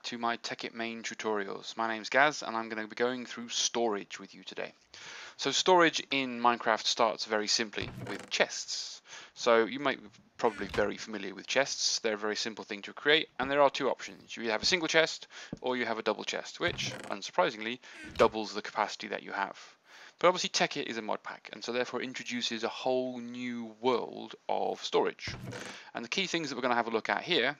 back to my Tekkit main tutorials. My name's Gaz and I'm going to be going through storage with you today. So storage in Minecraft starts very simply with chests. So you might be probably very familiar with chests. They're a very simple thing to create, and there are two options. You either have a single chest or you have a double chest, which unsurprisingly doubles the capacity that you have. But obviously Tekkit is a mod pack, and so therefore it introduces a whole new world of storage. And the key things that we're going to have a look at here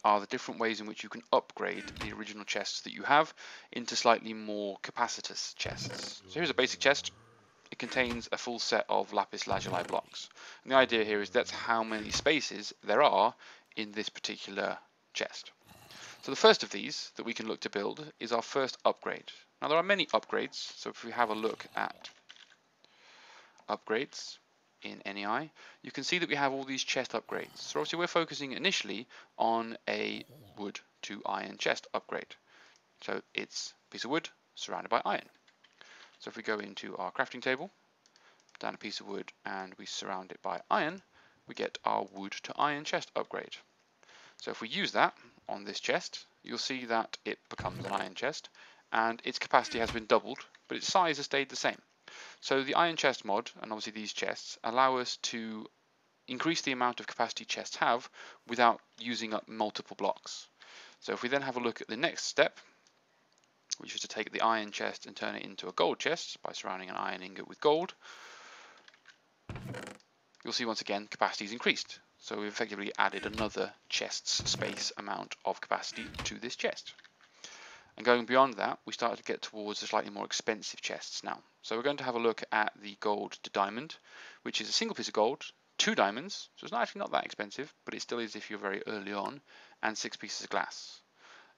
are the different ways in which you can upgrade the original chests that you have into slightly more capacitous chests. So here's a basic chest. It contains a full set of lapis lazuli blocks. And the idea here is that's how many spaces there are in this particular chest. So the first of these that we can look to build is our first upgrade. Now there are many upgrades, so if we have a look at upgrades in NEI, you can see that we have all these chest upgrades. So obviously we're focusing initially on a wood to iron chest upgrade. So it's a piece of wood surrounded by iron. So if we go into our crafting table, down a piece of wood, and we surround it by iron, we get our wood to iron chest upgrade. So if we use that on this chest, you'll see that it becomes an iron chest, and its capacity has been doubled, but its size has stayed the same. So the iron chest mod, and obviously these chests, allow us to increase the amount of capacity chests have without using up multiple blocks. So if we then have a look at the next step, which is to take the iron chest and turn it into a gold chest by surrounding an iron ingot with gold, you'll see once again capacity is increased. So we've effectively added another chest's space amount of capacity to this chest. And going beyond that, we start to get towards the slightly more expensive chests now. So we're going to have a look at the gold to diamond, which is a single piece of gold, 2 diamonds, so it's actually not that expensive, but it still is if you're very early on, and 6 pieces of glass.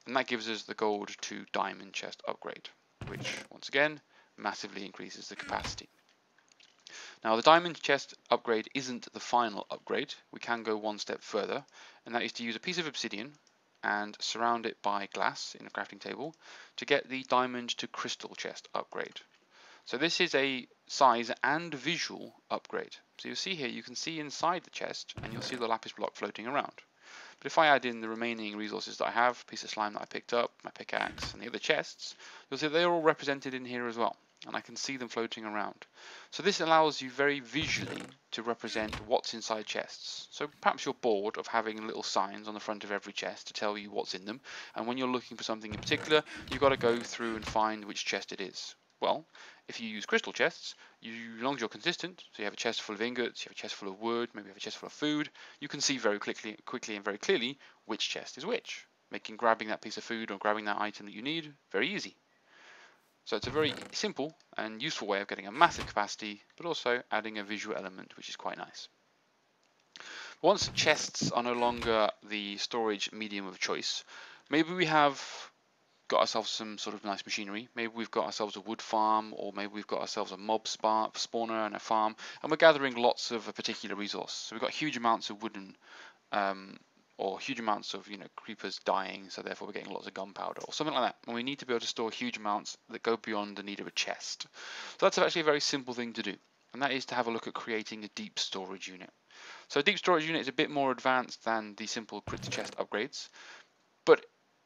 And that gives us the gold to diamond chest upgrade, which once again massively increases the capacity. Now the diamond chest upgrade isn't the final upgrade. We can go one step further, and that is to use a piece of obsidian and surround it by glass in a crafting table to get the diamond to crystal chest upgrade. So this is a size and visual upgrade. So you'll see here, you can see inside the chest and you'll see the lapis block floating around. But if I add in the remaining resources that I have, piece of slime that I picked up, my pickaxe and the other chests, you'll see they're all represented in here as well. And I can see them floating around. So this allows you very visually to represent what's inside chests. So perhaps you're bored of having little signs on the front of every chest to tell you what's in them, and when you're looking for something in particular, you've got to go through and find which chest it is. Well, if you use crystal chests, as long as you're consistent, so you have a chest full of ingots, you have a chest full of wood, maybe you have a chest full of food, you can see very quickly and very clearly which chest is which, making grabbing that piece of food or grabbing that item that you need very easy. So it's a very simple and useful way of getting a massive capacity, but also adding a visual element, which is quite nice. Once chests are no longer the storage medium of choice, maybe we have got ourselves some sort of nice machinery. Maybe we've got ourselves a wood farm, or maybe we've got ourselves a mob spawner and a farm, and we're gathering lots of a particular resource. So we've got huge amounts of wooden or huge amounts of creepers dying, so therefore we're getting lots of gunpowder or something like that, and we need to be able to store huge amounts that go beyond the need of a chest. So that's actually a very simple thing to do, and that is to have a look at creating a deep storage unit. So a deep storage unit is a bit more advanced than the simple crystal chest upgrades, but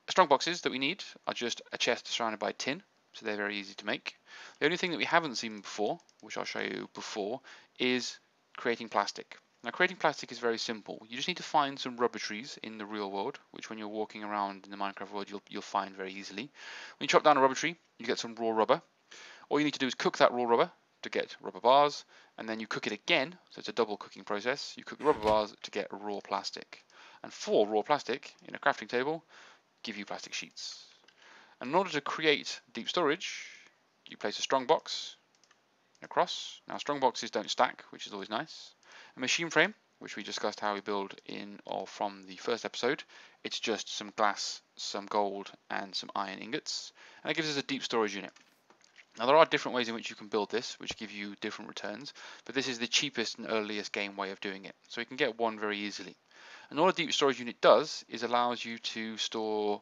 strong boxes that we need are just a chest surrounded by tin, so they're very easy to make. The only thing that we haven't seen before, which I'll show you before, is creating plastic. Now creating plastic is very simple. You just need to find some rubber trees in the real world, which when you're walking around in the Minecraft world you'll find very easily. When you chop down a rubber tree, you get some raw rubber. All you need to do is cook that raw rubber to get rubber bars, and then you cook it again, so it's a double cooking process. You cook the rubber bars to get raw plastic. And for raw plastic, in a crafting table, give you plastic sheets. And in order to create deep storage, you place a strong box across. Now strong boxes don't stack, which is always nice. A machine frame, which we discussed how we build in or from the first episode, it's just some glass, some gold and some iron ingots, and it gives us a deep storage unit. Now there are different ways in which you can build this, which give you different returns, but this is the cheapest and earliest game way of doing it, so you can get one very easily. And all a deep storage unit does is allows you to store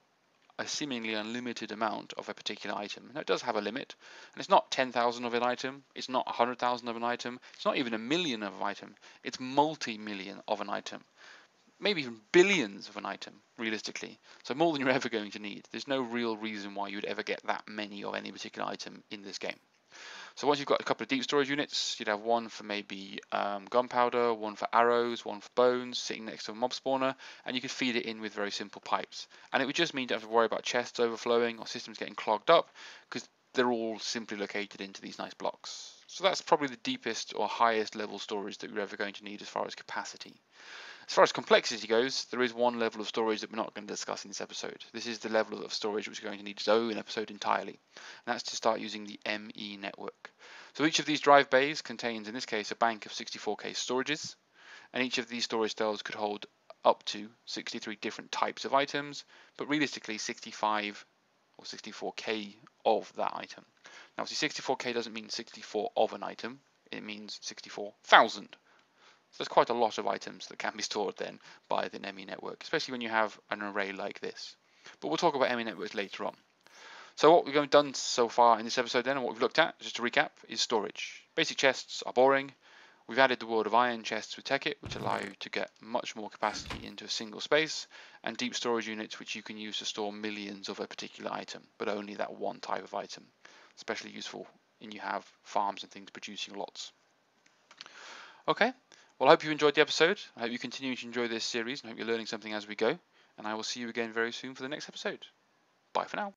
a seemingly unlimited amount of a particular item. Now it does have a limit, and it's not 10,000 of an item, it's not 100,000 of an item, it's not even a million of an item, it's multi-million of an item. maybe even billions of an item, realistically. So more than you're ever going to need. There's no real reason why you would ever get that many of any particular item in this game. So once you've got a couple of deep storage units, you'd have one for maybe gunpowder, one for arrows, one for bones, sitting next to a mob spawner, and you could feed it in with very simple pipes. And it would just mean you don't have to worry about chests overflowing or systems getting clogged up, because they're all simply located into these nice blocks. So that's probably the deepest or highest level storage that you're ever going to need as far as capacity. As far as complexity goes, there is one level of storage that we're not going to discuss in this episode. This is the level of storage which we're going to need its own episode entirely, and that's to start using the ME network. So each of these drive bays contains, in this case, a bank of 64K storages, and each of these storage cells could hold up to 63 different types of items, but realistically 65 or 64K of that item. Now, obviously 64K doesn't mean 64 of an item, it means 64,000. So there's quite a lot of items that can be stored then by the ME network, especially when you have an array like this. But we'll talk about ME networks later on. So what we've done so far in this episode then, and what we've looked at, just to recap, is storage. Basic chests are boring. We've added the world of iron chests with Tekkit, which allow you to get much more capacity into a single space, and deep storage units which you can use to store millions of a particular item, but only that one type of item. Especially useful when you have farms and things producing lots. Okay. Well, I hope you enjoyed the episode. I hope you continue to enjoy this series, and I hope you're learning something as we go. And I will see you again very soon for the next episode. Bye for now.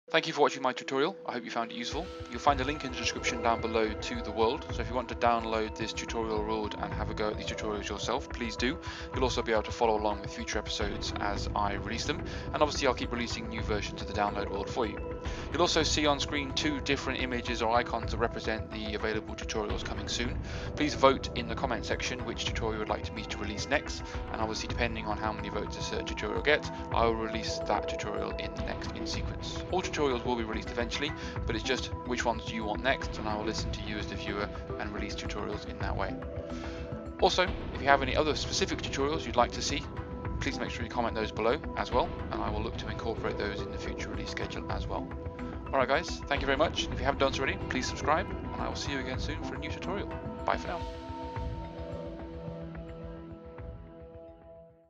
Thank you for watching my tutorial. I hope you found it useful. You'll find a link in the description down below to the world, so if you want to download this tutorial world and have a go at these tutorials yourself, please do. You'll also be able to follow along with future episodes as I release them, and obviously I'll keep releasing new versions of the download world for you. You'll also see on screen 2 different images or icons that represent the available tutorials coming soon. Please vote in the comment section which tutorial you would like me to release next, and obviously depending on how many votes a certain tutorial gets, I will release that tutorial in the next in sequence. All tutorials will be released eventually, but it's just which ones do you want next, and I will listen to you as the viewer and release tutorials in that way. Also, if you have any other specific tutorials you'd like to see, please make sure you comment those below as well, and I will look to incorporate those in the future release schedule as well. Alright guys, thank you very much. If you haven't done so already, please subscribe, and I will see you again soon for a new tutorial. Bye for now.